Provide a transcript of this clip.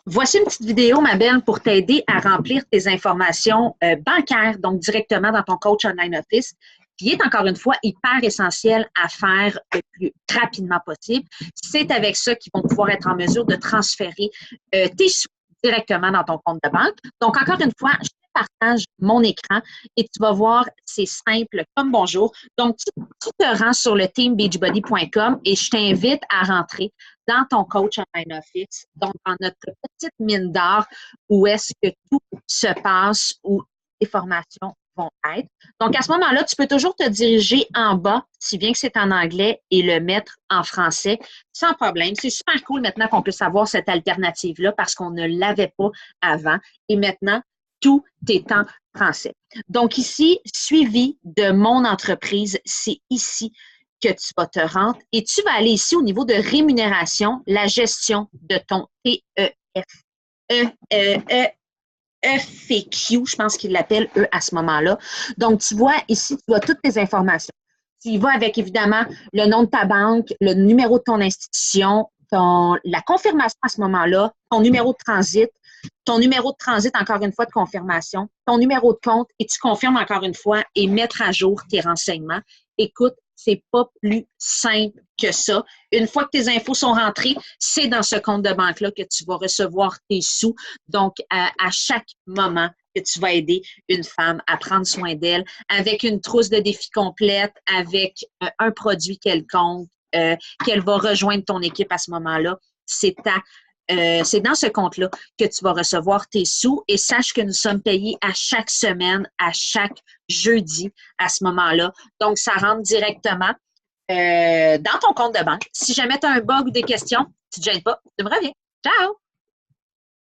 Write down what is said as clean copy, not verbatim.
Voici une petite vidéo, ma belle, pour t'aider à remplir tes informations bancaires, donc directement dans ton coach online office, qui est encore une fois hyper essentiel à faire le plus rapidement possible. C'est avec ça qu'ils vont pouvoir être en mesure de transférer tes sous directement dans ton compte de banque. Donc, encore une fois, je te partage mon écran et tu vas voir, c'est simple comme bonjour. Donc, tu te rends sur le teambeachbody.com et je t'invite à rentrer dans ton coach online office, donc dans notre petite mine d'or où est-ce que tout se passe, où les formations vont être. Donc, à ce moment-là, tu peux toujours te diriger en bas, si bien que c'est en anglais, et le mettre en français, sans problème. C'est super cool maintenant qu'on puisse avoir cette alternative-là parce qu'on ne l'avait pas avant. Et maintenant, tout est en français. Donc, ici, suivi de mon entreprise, c'est ici que tu vas te rendre et tu vas aller ici au niveau de rémunération, la gestion de ton TEF. FAQ, je pense qu'il l'appelle eux à ce moment-là. Donc, tu vois ici, tu vois toutes tes informations. Tu y vas avec évidemment le nom de ta banque, le numéro de ton institution, la confirmation à ce moment-là, ton numéro de transit, encore une fois, de confirmation, ton numéro de compte, et tu confirmes encore une fois et mettre à jour tes renseignements. Écoute, c'est pas plus simple que ça. Une fois que tes infos sont rentrées, c'est dans ce compte de banque-là que tu vas recevoir tes sous. Donc, à chaque moment que tu vas aider une femme à prendre soin d'elle avec une trousse de défis complète, avec un produit quelconque, qu'elle va rejoindre ton équipe à ce moment-là, c'est dans ce compte-là que tu vas recevoir tes sous et sache que nous sommes payés à chaque semaine, à chaque jeudi à ce moment-là. Donc, ça rentre directement dans ton compte de banque. Si jamais tu as un bug ou des questions, tu ne te gênes pas, tu me reviens. Ciao!